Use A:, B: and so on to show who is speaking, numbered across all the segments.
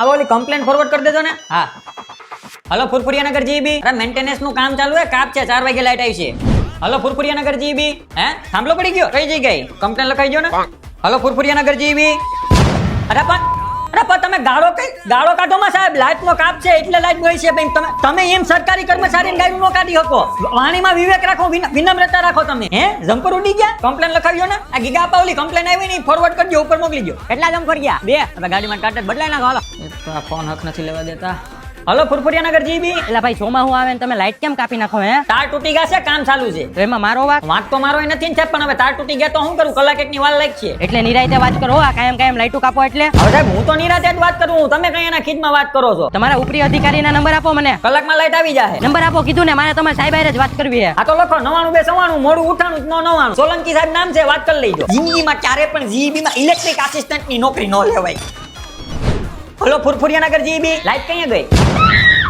A: આ ઓલી complain forward કરી દેજો ને. હા હલો ફુરફુરિયાનગર જીબી, અરે મેન્ટેનન્સ નું કામ ચાલુ હે, કાપ છે 4 વાગે લાઈટ આવી છે. હલો ફુરફુરિયાનગર જીબી, હે થાંભલો પડી ગયો, કઈ જગ્યાએ કમ્પ્લેન લખાઈ ગયો ને. હલો ફુરફુરિયાનગર જીબી, અરે પણ તમે ગાળો કાઢો માં સાહેબ, લાઈટ નો કાપ છે એટલે લાઈટ ગઈ છે. તમે એમ સરકારી કર્મચારીને ગાડી નો કાઢી શકો, વાણીમાં વિવેક રાખો, વિનમ્રતા રાખો. તમે હે જમ્પર ઉડી ગયા, કમ્પ્લેન લખાવ્યો ને. આ ગીગા આપા ઓલી કમ્પ્લેન આવી નહીં, ફોરવર્ડ કરજો, ઉપર મોકલી દો. કેટલા જમ્પર ગયા? 2. હવે ગાડીમાં કાટે બદલાઈ નાખો. હાલો આ ફોન હક નથી લેવા દેતા. હલો ફુરફુરિયાનગર જીબી,
B: એટલે ભાઈ ચોમા હું આવે ને તમે લાઈટ કેમ કાપી નાખો હે?
A: તાર તૂટી ગયા છે, કામ ચાલુ છે.
B: તો એમાં મારો વાત
A: તો મારો એ નથી ને સાહેબ, પણ હવે તાર તૂટી ગયા તો શું કરું? કલાક એકની વાર લાઈક છે
B: એટલે નિરાયતે વાત કરો. આ કાયમ લાઈટો કાપો એટલે?
A: હવે સાહેબ હું તો નિરાતે જ વાત કરું, તમે કઈ એના ખીજમાં વાત કરો છો?
B: તમારા ઉપરી અધિકારીના નંબર આપો મને.
A: કલાકમાં લાઈટ આવી જાય.
B: નંબર આપો કીધું ને, મારે તમારે સાહેબ હારે જ વાત કરવી છે.
A: આ તો લખો 99 મોડું ઉઠાણું 99. સોલંકી સાહેબ નામ છે, વાત કરી લેજો. જિંદગીમાં ક્યારે પણ જીબી માં ઇલેક્ટ્રિક આસિસ્ટન્ટની નોકરી ન લેવાય. હલો ફુરફુરિયાનગર જીબી, લાઈટ કઈ ગઈ?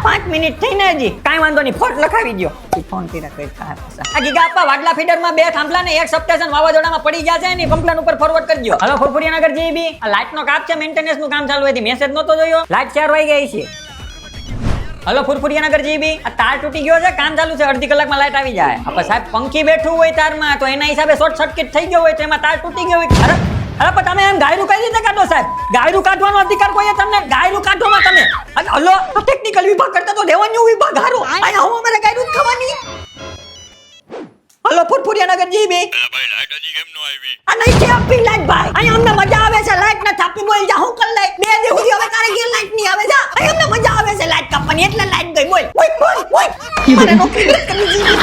A: 5 મિનિટ થઈ ને હજી, કાઈ વાંધો નહીં, ફોટ લખાવી દો. ફોન કર્યા કઈ કાય પાછા. આ ગીગા આપા વાડલા ફીડરમાં 2 થાંભલા ને 1 સબસ્ટેશન વાવાઝોડામાં પડી ગયા છે, એની કમ્પ્લેન ઉપર ફોરવર્ડ કરજો. હલો ફુરફુરિયાનગર જીબી, આ લાઈટ નો કાપ છે, મેન્ટેનન્સ નું કામ ચાલુ હતી, મેસેજ નતો જોયો. લાઈટ 4 વાગે આવી છે. હલો ફુરફુરિયાનગર જીબી, આ તાર તૂટી ગયો છે, કામ ચાલુ છે, અડધી કલાકમાં લાઈટ આવી જાય. આપણે સાહેબ પંખી બેઠું હોય તારમાં, તો એના હિસાબે શોર્ટ સર્કિટ થઈ ગયો હોય તો એમાં તાર તૂટી ગયો હોય. અરે પણ તમે એમ ગાયરું કઈ રીતે કાઢો સાહેબ? ગાયરું કાઢવાનો અધિકાર કોઈએ તમને? ગાયરું કાઢવામાં તમે હલો ટેકનિકલ વિભાગ કરતા તો રેવન્યુ વિભાગ હારો, અહીંયા હું અમારે ગાયરું જ ખાવાની. હલો ફુરફુરિયાનગર જીબી,
C: ભાઈ લાઈટ હજી કેમ નો આવી?
A: આ નહીં છે આપી લાઈટ ભાઈ, અહીંયા અમને મજા આવે છે લાઈટ ના થાપી બોલ જા, હું કર લાઈટ 2 દી સુધી હવે તારે ઘેર લાઈટ નહીં આવે જા. અહીંયા અમને મજા આવે છે લાઈટ કાપવાની એટલે લાઈટ ગઈ. બોલ મારે નોકરી કરવી જીબી.